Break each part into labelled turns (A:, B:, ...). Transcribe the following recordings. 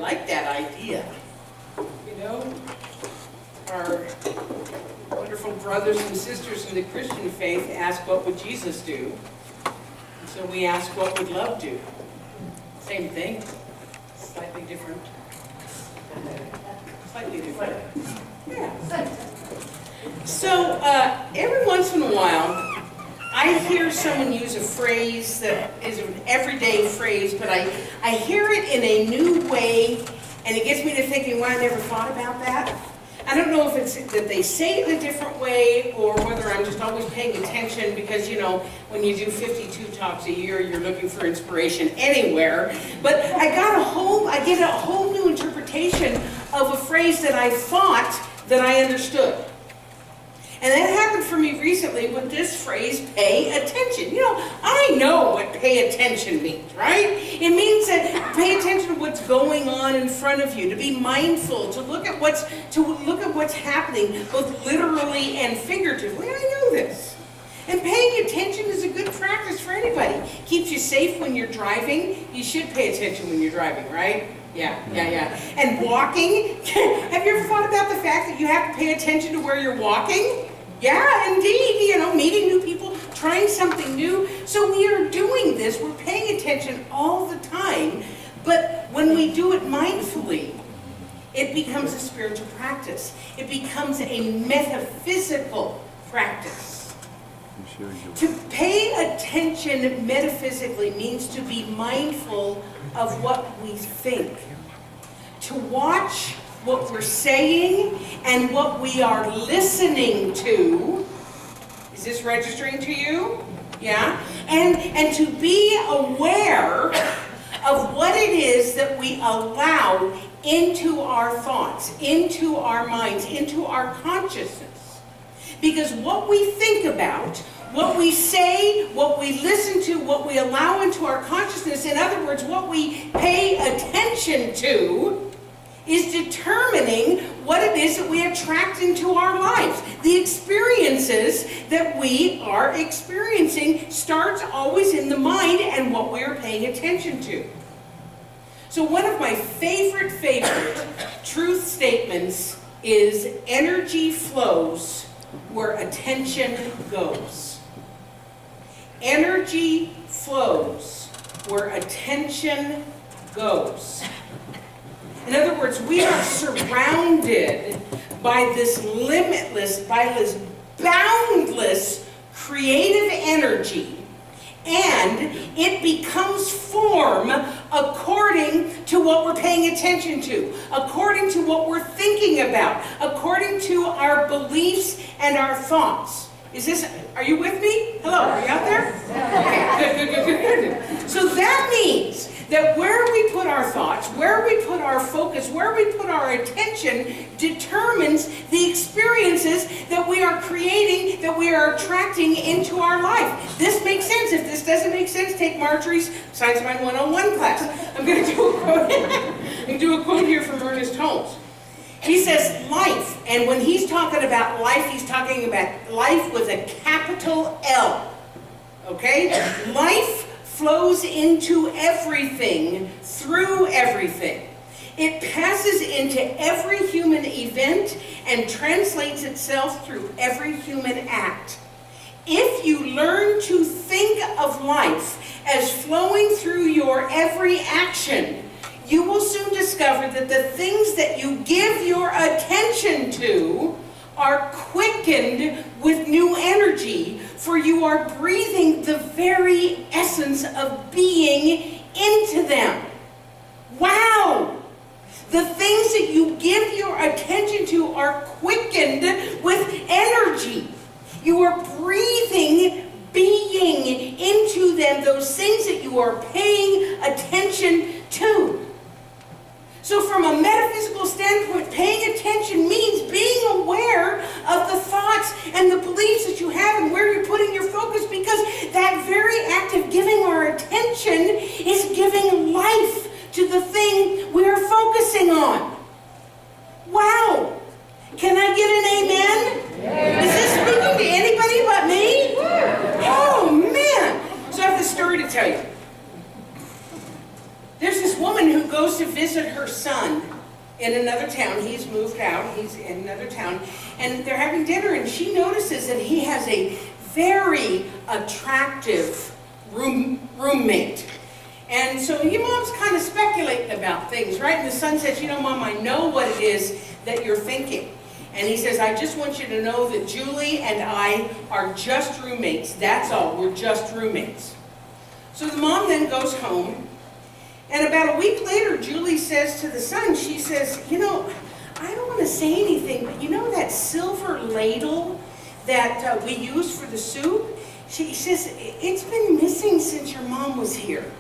A: like that idea. You know, our wonderful brothers and sisters in the Christian faith ask, what would Jesus do? And so we ask, what would love do? Same thing, slightly different. Slightly different. Yeah. So every once in a while, I hear someone use a phrase that is an everyday phrase, but I hear it in a new way, and it gets me to thinking, well, I never thought about that. I don't know if it's that they say it in a different way, or whether I'm just always paying attention, because, you know, when you do 52 talks a year, you're looking for inspiration anywhere. But I get a whole new interpretation of a phrase that I thought that I understood. And that happened for me recently with this phrase, pay attention. You know, I know what pay attention means, right? It means that pay attention to what's going on in front of you, to be mindful, to look at what's happening, both literally and figuratively. I know this. And paying attention is a good practice for anybody. Keeps you safe when you're driving. You should pay attention when you're driving, right? Yeah. And walking, have you ever thought about the fact that you have to pay attention to where you're walking? Yeah, indeed, you know, meeting new people, trying something new. So we are doing this, we're paying attention all the time, but when we do it mindfully, it becomes a spiritual practice. It becomes a metaphysical practice. To pay attention metaphysically means to be mindful of what we think. To watch what we're saying and what we are listening to. Is this registering to you? Yeah? And to be aware of what it is that we allow into our thoughts, into our minds, into our consciousness. Because what we think about, what we say, what we listen to, what we allow into our consciousness, in other words, what we pay attention to, is determining what it is that we attract into our lives. The experiences that we are experiencing starts always in the mind and what we are paying attention to. So one of my favorite truth statements is energy flows where attention goes. Energy flows where attention goes. In other words, we are surrounded by this limitless, by this boundless creative energy, and it becomes form according to what we're paying attention to, according to what we're thinking about, according to our beliefs and our thoughts. Are you with me? Hello, are you out there? Okay, good. So that means that where we put our thoughts, where we put our focus, where we put our attention determines the experiences that we are creating, that we are attracting into our life. This makes sense. If this doesn't make sense, take Marjorie's Science Mind 101 class. I'm going to do a quote here from Ernest Holmes. He says life, and when he's talking about life, he's talking about life with a capital L. Okay? Life flows into everything, through everything. It passes into every human event and translates itself through every human act. If you learn to think of life as flowing through your every action, you will soon discover that the things that you give your attention to are quickened with new energy, for you are breathing the very essence of being into them. Wow! The things that you give your attention to are quickened with energy. You are breathing being into them, those things that you are paying attention to. So from a metaphysical standpoint, paying attention means being aware of the thoughts and the beliefs that you have and where you're putting your focus, because that very act of giving our attention is giving life to the thing we are focusing on. Wow! Can I get an amen? Yeah. Is this speaking to anybody but me? Oh man! So I have this story to tell you. There's this woman who goes to visit her son in another town. He's moved out, he's in another town, and they're having dinner, and she notices that he has a very attractive roommate. And so you moms kind of speculating about things, right? And the son says, you know, Mom, I know what it is that you're thinking. And he says, I just want you to know that Julie and I are just roommates. That's all. We're just roommates. So the mom then goes home. And about a week later, Julie says to the son, she says, you know, I don't want to say anything, but you know that silver ladle that we use for the soup? She says, it's been missing since your mom was here.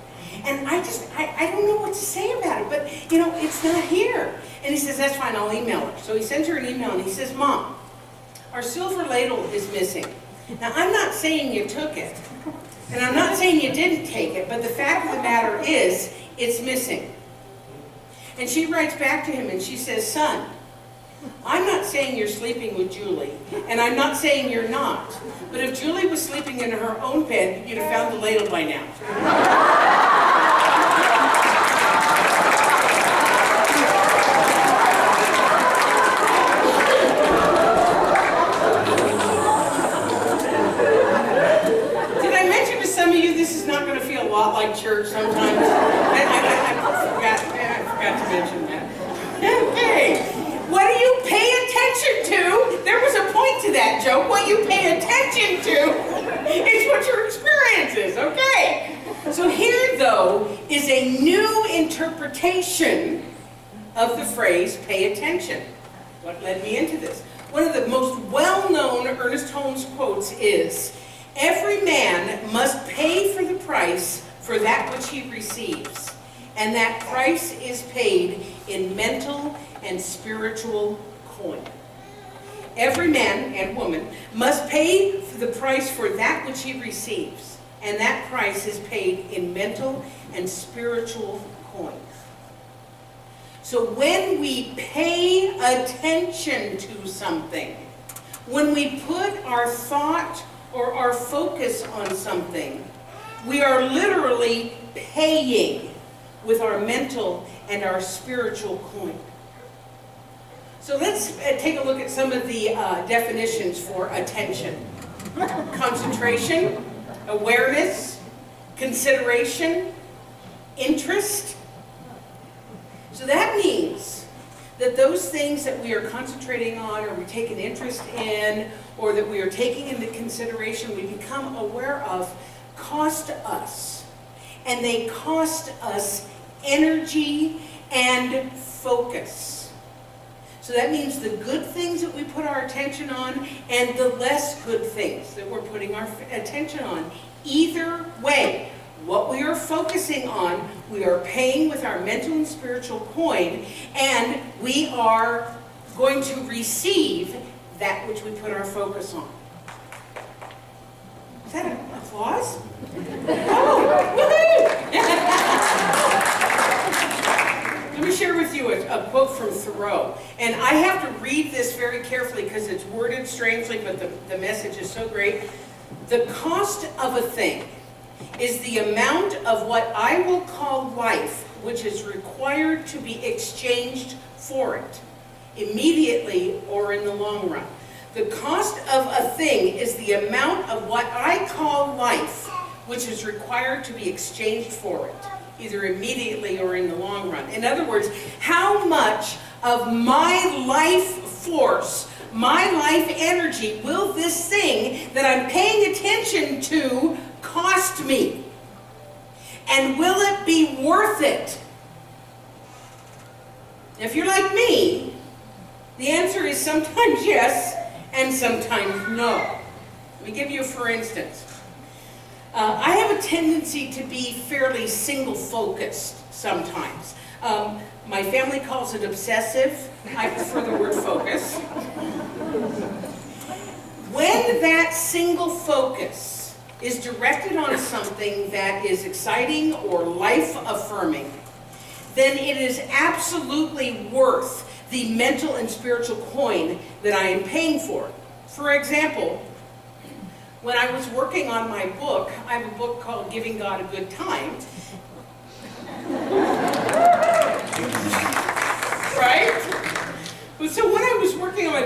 A: And I don't know what to say about it, but, you know, it's not here. And he says, that's fine, I'll email her. So he sends her an email, and he says, Mom, our silver ladle is missing. Now, I'm not saying you took it, and I'm not saying you didn't take it, but the fact of the matter is, it's missing. And she writes back to him, and she says, son, I'm not saying you're sleeping with Julie, and I'm not saying you're not, but if Julie was sleeping in her own bed, you'd have found the ladle by now. Like church sometimes. I forgot to mention that. Okay. What do you pay attention to? There was a point to that joke. What you pay attention to is what your experience is. Okay. So here, though, is a new interpretation of the phrase, pay attention. What led me into this? One of the most well-known Ernest Holmes quotes is, every man must pay for the price for that which he receives, and that price is paid in mental and spiritual coin. Every man and woman must pay for the price for that which he receives, and that price is paid in mental and spiritual coins. So when we pay attention to something, when we put our thought or our focus on something, we are literally paying with our mental and our spiritual coin. So let's take a look at some of the definitions for attention. Concentration, awareness, consideration, interest. So that means that those things that we are concentrating on, or we take an interest in, or that we are taking into consideration, we become aware of, cost us. And they cost us energy and focus. So that means the good things that we put our attention on and the less good things that we're putting our attention on. Either way, what we are focusing on, we are paying with our mental and spiritual coin, and we are going to receive that which we put our focus on. Is that an applause? Oh, woohoo! Let me share with you a quote from Thoreau. And I have to read this very carefully because it's worded strangely, but the message is so great. The cost of a thing is the amount of what I will call life, which is required to be exchanged for it, immediately or in the long run. The cost of a thing is the amount of what I call life, which is required to be exchanged for it, either immediately or in the long run. In other words, how much of my life force, my life energy, will this thing that I'm paying attention to cost me? And will it be worth it? If you're like me, the answer is sometimes yes and sometimes no. Let me give you a for instance. I have a tendency to be fairly single-focused sometimes. My family calls it obsessive. I prefer the word focus. When that single focus is directed on something that is exciting or life-affirming, then it is absolutely worth the mental and spiritual coin that I am paying for. For example, when I was working on my book, I have a book called Giving God a Good Time.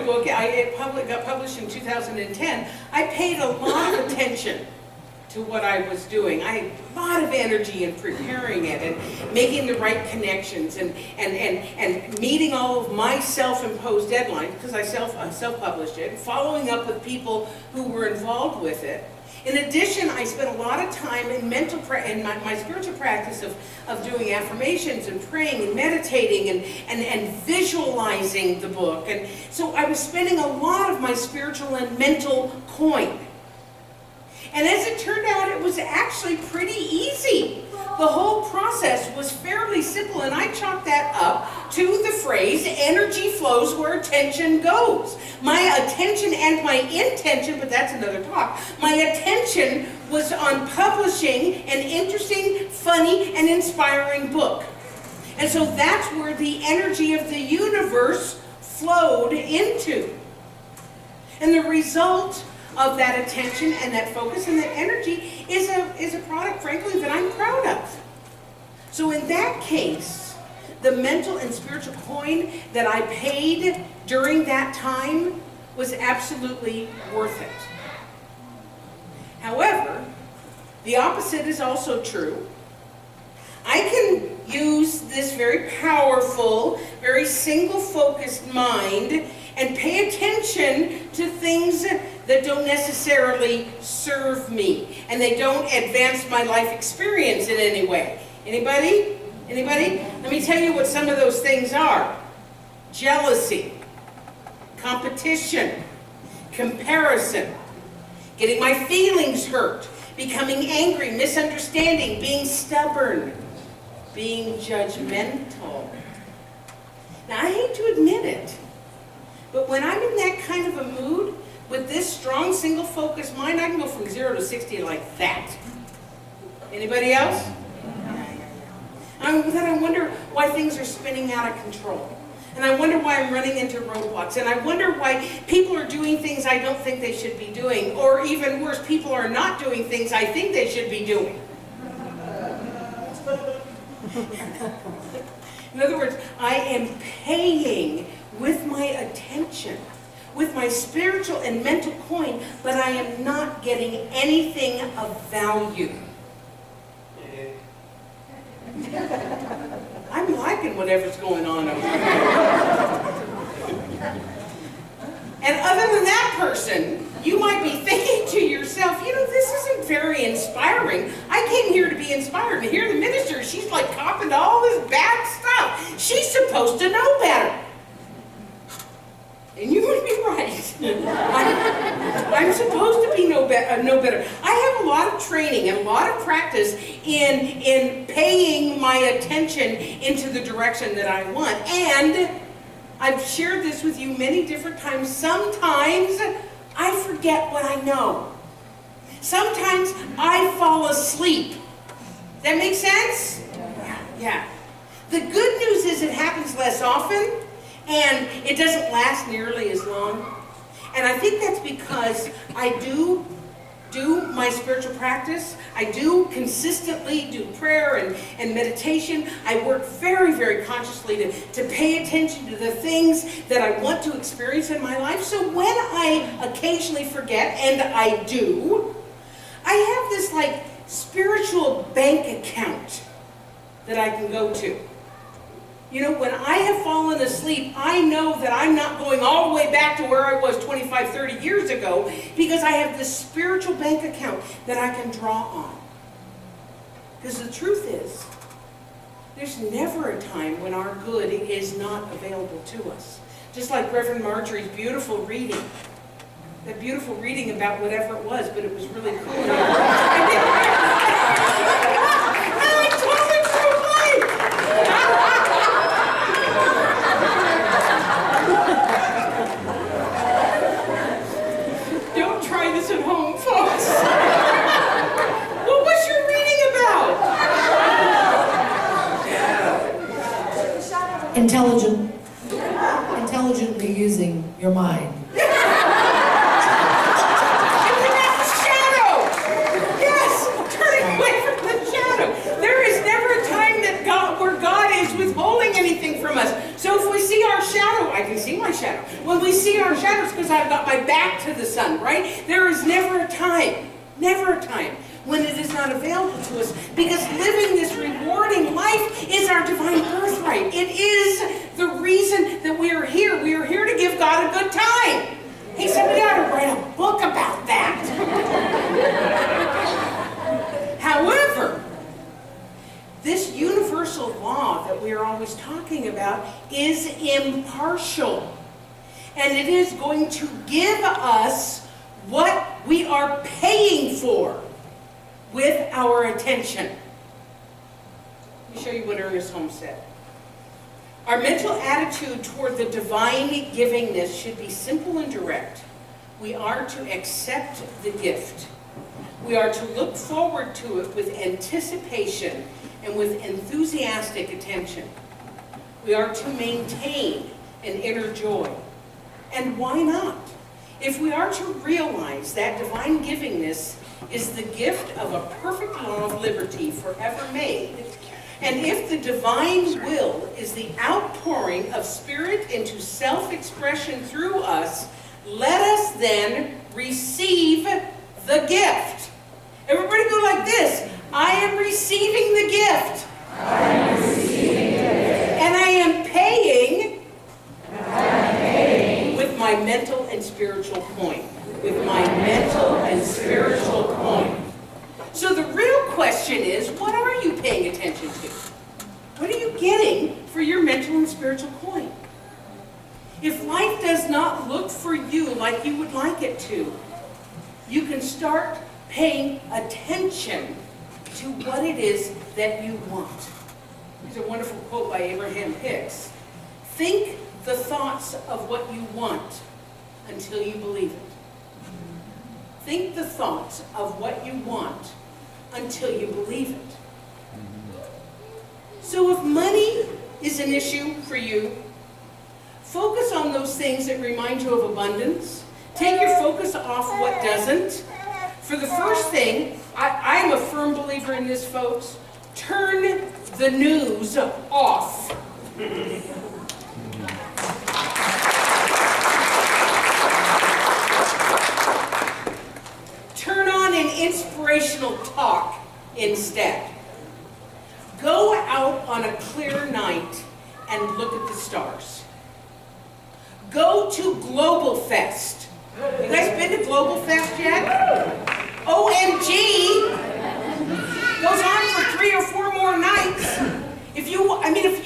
A: book, got published in 2010, I paid a lot of attention to what I was doing. I had a lot of energy in preparing it and making the right connections and meeting all of my self-imposed deadlines, because I self-published it, following up with people who were involved with it. In addition, I spent a lot of time in my spiritual practice of doing affirmations and praying and meditating and visualizing the book. And so I was spending a lot of my spiritual and mental coin. And as it turned out, it was actually pretty easy. The whole process was fairly simple, and I chalked that up to the phrase, energy flows where attention goes. My attention and my intention, but that's another talk, my attention was on publishing an interesting, funny, and inspiring book. And so that's where the energy of the universe flowed into. And the result of that attention and that focus and that energy is a product, frankly, that I'm proud of. So in that case, the mental and spiritual coin that I paid during that time was absolutely worth it. However, the opposite is also true. I can use this very powerful, very single-focused mind and pay attention to things that don't necessarily serve me, and they don't advance my life experience in any way. Anybody? Anybody? Let me tell you what some of those things are. Jealousy, competition, comparison, getting my feelings hurt, becoming angry, misunderstanding, being stubborn, being judgmental. Now, I hate to admit it, but when I'm in that kind of a mood, with this strong, single-focused mind, I can go from 0 to 60 like that. Anybody else? Then I wonder why things are spinning out of control. And I wonder why I'm running into roadblocks. And I wonder why people are doing things I don't think they should be doing. Or even worse, people are not doing things I think they should be doing. In other words, I am paying with my attention, with my spiritual and mental coin, but I am not getting anything of value. I'm liking whatever's going on over here. And other than that person, you might be thinking to yourself, you know, this isn't very inspiring. I came here to be inspired. And here the minister, she's like copping to all this bad stuff. She's supposed to know better. And you would be right. I'm supposed to be know better. I have a lot of training and a lot of practice in paying my attention into the direction that I want. And I've shared this with you many different times. Sometimes I forget what I know. Sometimes I fall asleep. Does that make sense? Yeah. The good news is it happens less often, and it doesn't last nearly as long. And I think that's because I do my spiritual practice. I do consistently do prayer and meditation. I work very, very consciously to pay attention to the things that I want to experience in my life. So when I occasionally forget, and I do, I have this like spiritual bank account that I can go to. You know, when I have fallen asleep, I know that I'm not going all the way back to where I was 25, 30 years ago, because I have this spiritual bank account that I can draw on. Because the truth is, there's never a time when our good is not available to us. Just like Reverend Marjorie's beautiful reading. That beautiful reading about whatever it was, but it was really cool. Don't try this at home, folks. What was your reading about?
B: Intelligently using your mind.
A: Withholding anything from us. So if we see our shadow, I can see my my shadow. When we see our shadows, because I've got my back to the sun, right? There is never a time when it is not available to us, because living this rewarding life is our divine birthright. It is the reason that we are here. We are here to give God a good time. He said we ought to write a book about that. However, this universal law that we are always talking about is impartial. And it is going to give us what we are paying for with our attention. Let me show you what Ernest Holmes said. Our mental attitude toward the divine givingness should be simple and direct. We are to accept the gift. We are to look forward to it with anticipation and with enthusiastic attention. We are to maintain an inner joy. And why not? If we are to realize that divine givingness is the gift of a perfect law of liberty forever made, and if the divine will is the outpouring of spirit into self-expression through us, let us then receive the gift. Everybody go like this. I am receiving the gift.
C: I am receiving the gift.
A: And I am paying with my mental and spiritual coin. With my mental and spiritual coin. So the real question is, what are you paying attention to? What are you getting for your mental and spiritual coin? If life does not look for you like you would like it to, you can start paying attention to what it is that you want. There's a wonderful quote by Abraham Hicks. Think the thoughts of what you want until you believe it. Think the thoughts of what you want until you believe it. So if money is an issue for you, focus on those things that remind you of abundance. Take your focus off what doesn't. For the first thing, I'm a firm believer in this, folks. Turn the news off. Turn on an inspirational talk instead. Go out on a clear night and look at the stars. Go to Global Fest. You guys been to Global Fest yet? OMG! Goes on for 3 or 4 more nights. If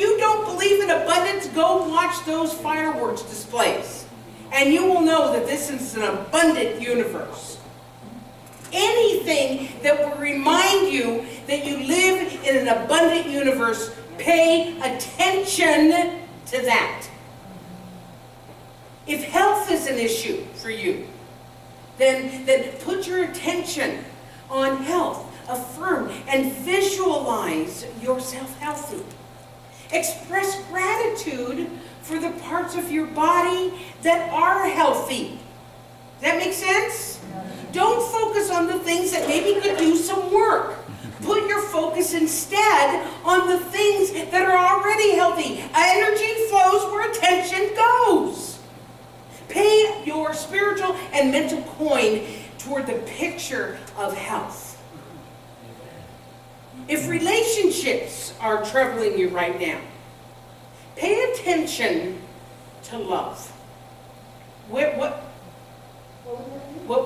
A: you don't believe in abundance, go watch those fireworks displays. And you will know that this is an abundant universe. Anything that will remind you that you live in an abundant universe, pay attention to that. If health is an issue for you, then put your attention on health. Affirm and visualize yourself healthy. Express gratitude for the parts of your body that are healthy. Does that make sense? Don't focus on the things that maybe could use some work. Put your focus instead on the things that are already healthy. Energy flows where attention goes. Pay your spiritual and mental coin toward the picture of health. If relationships are troubling you right now, pay attention to love. What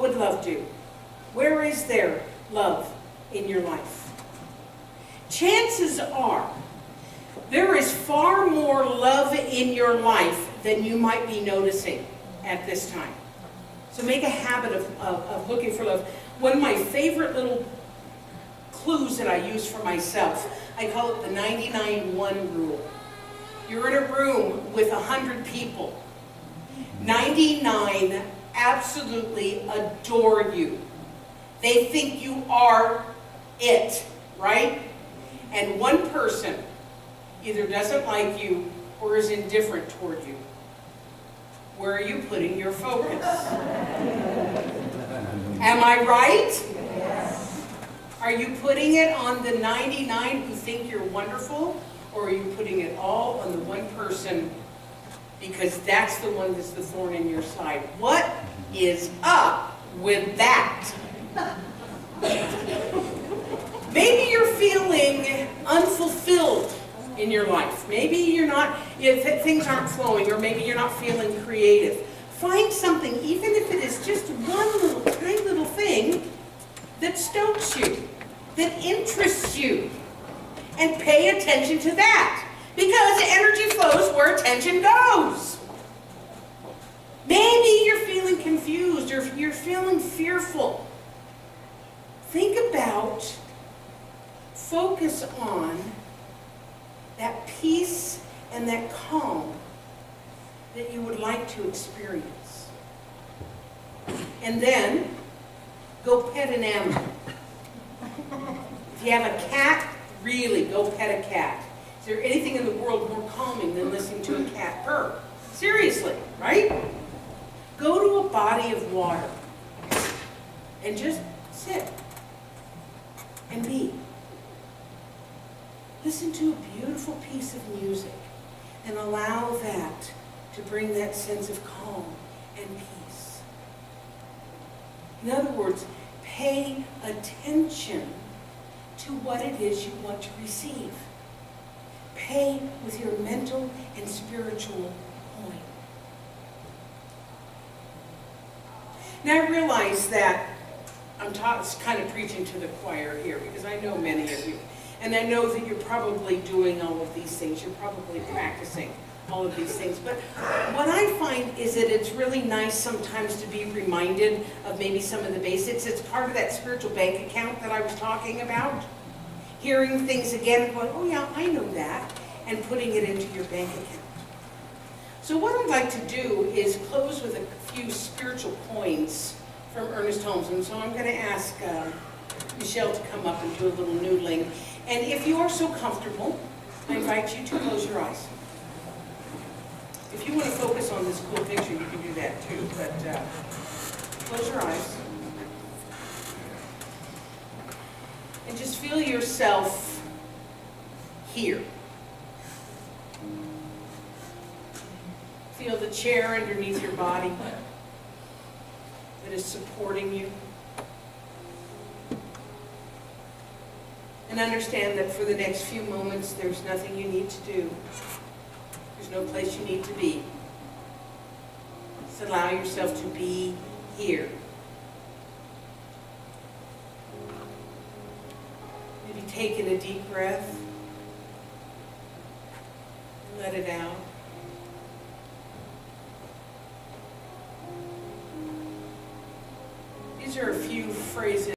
A: would love do? Where is there love in your life? Chances are there is far more love in your life than you might be noticing at this time. So make a habit of looking for love. One of my favorite little clues that I use for myself, I call it the 99-1 rule. You're in a room with 100 people. 99 absolutely adore you. They think you are it, right? And one person either doesn't like you or is indifferent toward you. Where are you putting your focus? Am I right?
C: Yes.
A: Are you putting it on the 99 who think you're wonderful, or are you putting it all on the one person because that's the one that's the thorn in your side. What is up with that? Maybe you're feeling unfulfilled in your life. Maybe you're not, things aren't flowing, or maybe you're not feeling creative. Find something, even if it is just one little, tiny little thing, that stokes you, that interests you, and pay attention to that. Because energy flows where attention goes. Maybe you're feeling confused, or you're feeling fearful. Think about, focus on that peace and that calm that you would like to experience. And then, go pet an animal. If you have a cat, really, go pet a cat. Is there anything in the world more calming than listening to a cat purr? Seriously, right? Go to a body of water and just sit and be. Listen to a beautiful piece of music and allow that to bring that sense of calm and peace. In other words, pay attention to what it is you want to receive. Pay with your mental and spiritual point. Now I realize that I'm kind of preaching to the choir here, because I know many of you. And I know that you're probably doing all of these things. You're probably practicing all of these things. But what I find is that it's really nice sometimes to be reminded of maybe some of the basics. It's part of that spiritual bank account that I was talking about. Hearing things again and going, oh yeah, I know that, and putting it into your bank account. So what I'd like to do is close with a few spiritual coins from Ernest Holmes. And so I'm going to ask Michelle to come up and do a little noodling. And if you are so comfortable, I invite you to close your eyes. If you want to focus on this cool picture, you can do that too, but close your eyes. And just feel yourself here. Feel the chair underneath your body that is supporting you. And understand that for the next few moments, there's nothing you need to do. There's no place you need to be. Just allow yourself to be here. Maybe take in a deep breath. Let it out. These are a few phrases